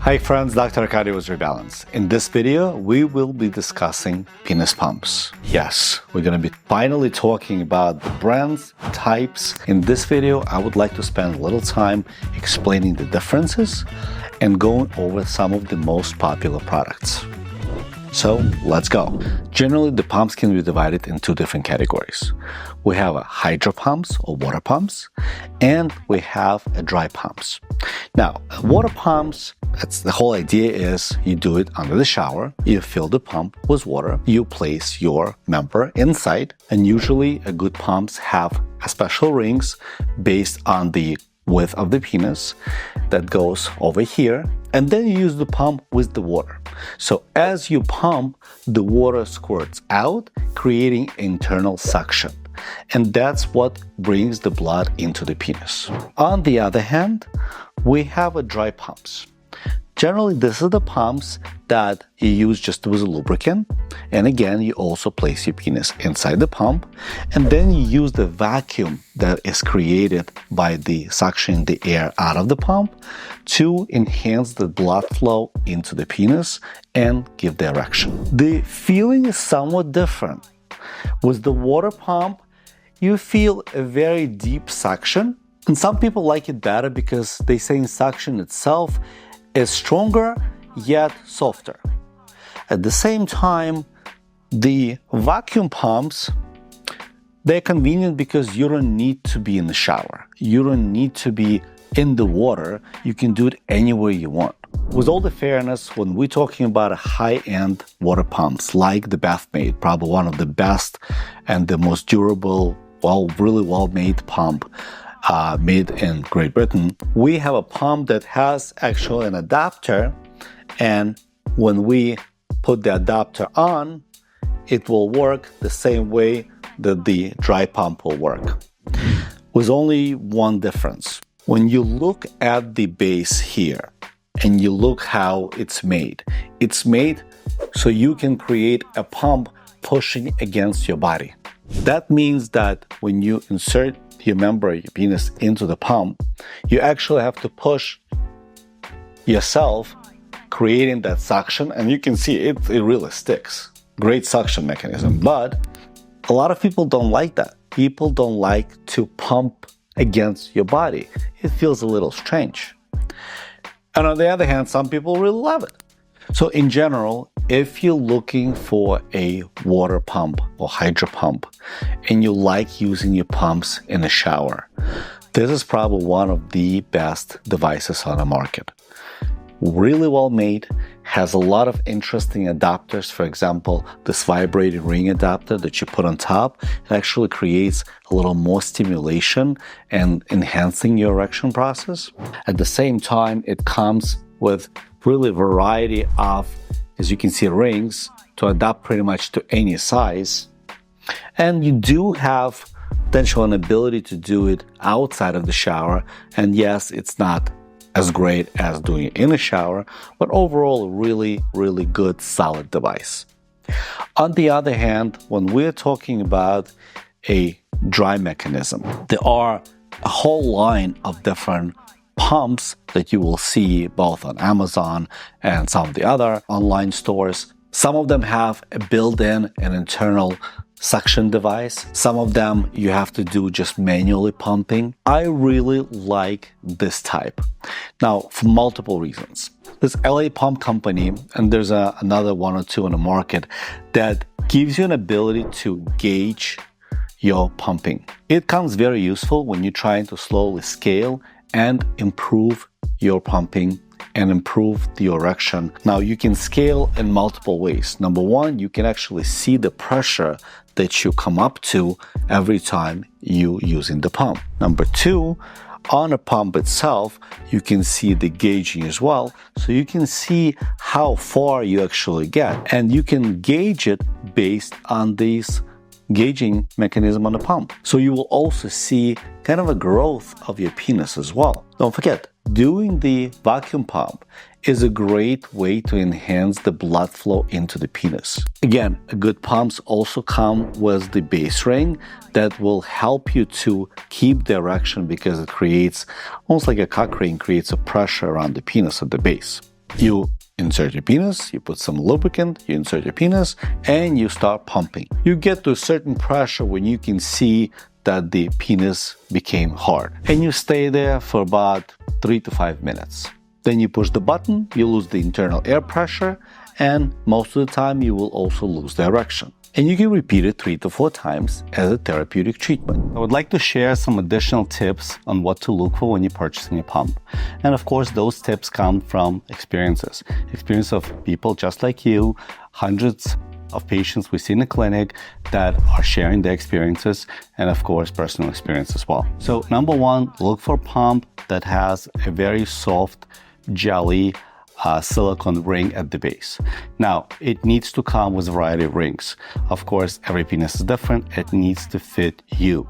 Hi friends, Dr. Arkady with ReBalance. In this video, we will be discussing penis pumps. Yes, we're going to be finally talking about the brands, types. In this video, I would like to spend a little time explaining the differences and going over some of the most popular products. So let's go. Generally, the pumps can be divided in two different categories. We have a hydro pumps or water pumps, and we have a dry pumps. Now, water pumps, that's the whole idea is you do it under the shower, you fill the pump with water, you place your member inside, and usually a good pumps have special rings based on the width of the penis that goes over here, and then you use the pump with the water. So as you pump, the water squirts out, creating internal suction. And that's what brings the blood into the penis. On the other hand, we have a dry pumps. Generally, this is the pumps that you use just with a lubricant. And again, you also place your penis inside the pump. And then you use the vacuum that is created by the suctioning the air out of the pump to enhance the blood flow into the penis and give the erection. The feeling is somewhat different. With the water pump, you feel a very deep suction. And some people like it better because they say suction itself is stronger yet softer. At the same time, the vacuum pumps, they're convenient because you don't need to be in the shower. You don't need to be in the water. You can do it anywhere you want. With all the fairness, when we're talking about high-end water pumps like the Bathmate, probably one of the best and the most durable, really well-made pump made in Great Britain, we have a pump that has actually an adapter, and when we put the adapter on, it will work the same way that the dry pump will work. With only one difference. When you look at the base here and you look how it's made so you can create a pump pushing against your body. That means that when you insert your member, your penis into the pump, you actually have to push yourself, creating that suction, and you can see it really sticks. Great suction mechanism, but a lot of people don't like that. People don't like to pump against your body. It feels a little strange. And on the other hand, some people really love it. So in general, if you're looking for a water pump or hydro pump and you like using your pumps in the shower, this is probably one of the best devices on the market. Really well made, has a lot of interesting adapters. For example, this vibrating ring adapter that you put on top, it actually creates a little more stimulation and enhancing your erection process. At the same time, it comes with really variety of, as you can see, rings to adapt pretty much to any size. And you do have potential and ability to do it outside of the shower. And yes, it's not as great as doing it in a shower, but overall, really, really good, solid device. On the other hand, when we're talking about a dry mechanism, there are a whole line of different pumps that you will see both on Amazon and some of the other online stores. Some of them have a built-in and internal suction device. Some of them you have to do just manually pumping. I really like this type. Now, for multiple reasons. This LA Pump Company, and there's another one or two on the market, that gives you an ability to gauge your pumping. It comes very useful when you're trying to slowly scale and improve your pumping and improve the erection. Now, you can scale in multiple ways. Number one, you can actually see the pressure that you come up to every time you using the pump. Number two, on a pump itself, you can see the gauging as well. So you can see how far you actually get, and you can gauge it based on these gauging mechanism on the pump. So you will also see kind of a growth of your penis as well. Don't forget, doing the vacuum pump is a great way to enhance the blood flow into the penis. Again, good pumps also come with the base ring that will help you to keep the erection because it creates, almost like a cock ring, creates a pressure around the penis at the base. You insert your penis, you put some lubricant, you insert your penis, and you start pumping. You get to a certain pressure when you can see that the penis became hard. And you stay there for about 3 to 5 minutes. Then you push the button, you lose the internal air pressure, and most of the time you will also lose the erection. And you can repeat it 3 to 4 times as a therapeutic treatment. I would like to share some additional tips on what to look for when you're purchasing a pump. And of course, those tips come from experiences. Experience of people just like you, hundreds of patients we see in the clinic that are sharing their experiences, and of course, personal experience as well. So number one, look for a pump that has a very soft jelly silicone ring at the base. Now, it needs to come with a variety of rings. Of course, every penis is different. It needs to fit you.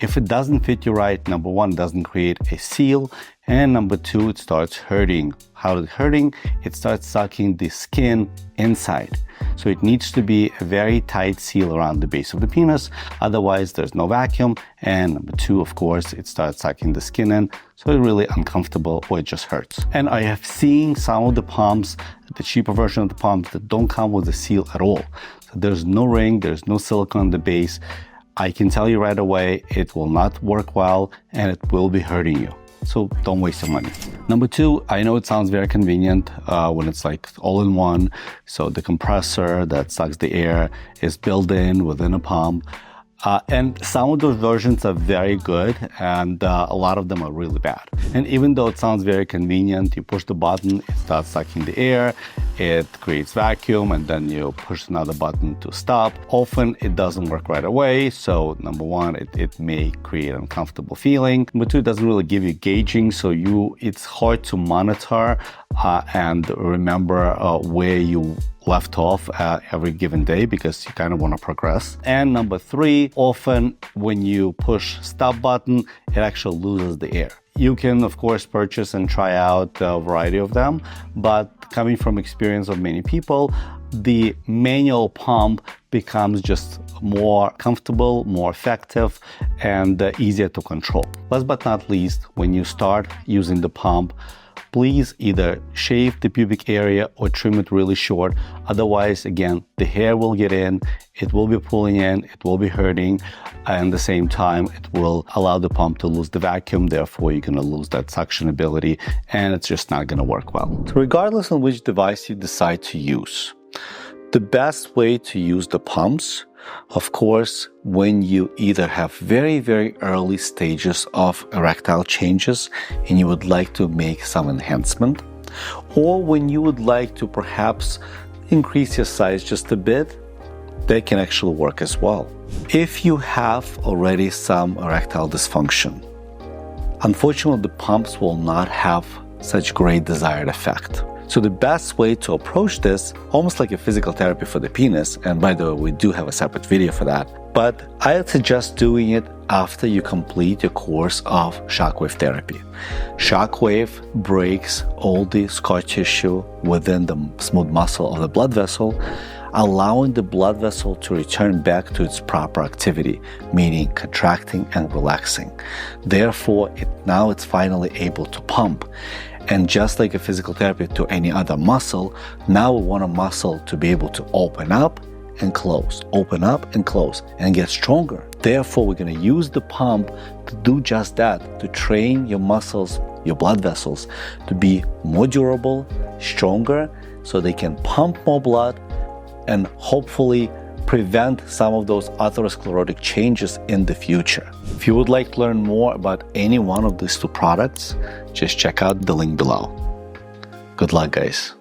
If it doesn't fit you right, number one, it doesn't create a seal, and number two, it starts hurting. How is it hurting? It starts sucking the skin inside. So it needs to be a very tight seal around the base of the penis. Otherwise, there's no vacuum. And number two, of course, it starts sucking the skin in. So it's really uncomfortable or it just hurts. And I have seen some of the pumps, the cheaper version of the pumps, that don't come with a seal at all. So there's no ring, there's no silicone on the base. I can tell you right away, it will not work well and it will be hurting you. So don't waste your money. Number two, I know it sounds very convenient when it's like all in one. So the compressor that sucks the air is built in within a pump. And some of those versions are very good, and a lot of them are really bad. And even though it sounds very convenient, you push the button, it starts sucking the air, it creates vacuum, and then you push another button to stop. Often it doesn't work right away. So number one, it may create an uncomfortable feeling. Number two, it doesn't really give you gauging, so it's hard to monitor and remember where you left off every given day, because you kind of want to progress. And number three, often when you push stop button, it actually loses the air. You can, of course, purchase and try out a variety of them, but coming from experience of many people, the manual pump becomes just more comfortable, more effective, and easier to control. Last but not least, when you start using the pump, please either shave the pubic area or trim it really short. Otherwise, again, the hair will get in, it will be pulling in, it will be hurting, and at the same time, it will allow the pump to lose the vacuum. Therefore, you're going to lose that suction ability, and it's just not going to work well. So regardless on which device you decide to use, the best way to use the pumps, of course, when you either have very, very early stages of erectile changes and you would like to make some enhancement, or when you would like to perhaps increase your size just a bit, they can actually work as well. If you have already some erectile dysfunction, unfortunately, the pumps will not have such great desired effect. So the best way to approach this, almost like a physical therapy for the penis, and by the way, we do have a separate video for that, but I suggest doing it after you complete your course of shockwave therapy. Shockwave breaks all the scar tissue within the smooth muscle of the blood vessel, allowing the blood vessel to return back to its proper activity, meaning contracting and relaxing. Therefore, now it's finally able to pump. And just like a physical therapy to any other muscle, now we want a muscle to be able to open up and close, open up and close, and get stronger. Therefore, we're going to use the pump to do just that, to train your muscles, your blood vessels, to be more durable, stronger, so they can pump more blood and hopefully prevent some of those atherosclerotic changes in the future. If you would like to learn more about any one of these two products, just check out the link below. Good luck, guys.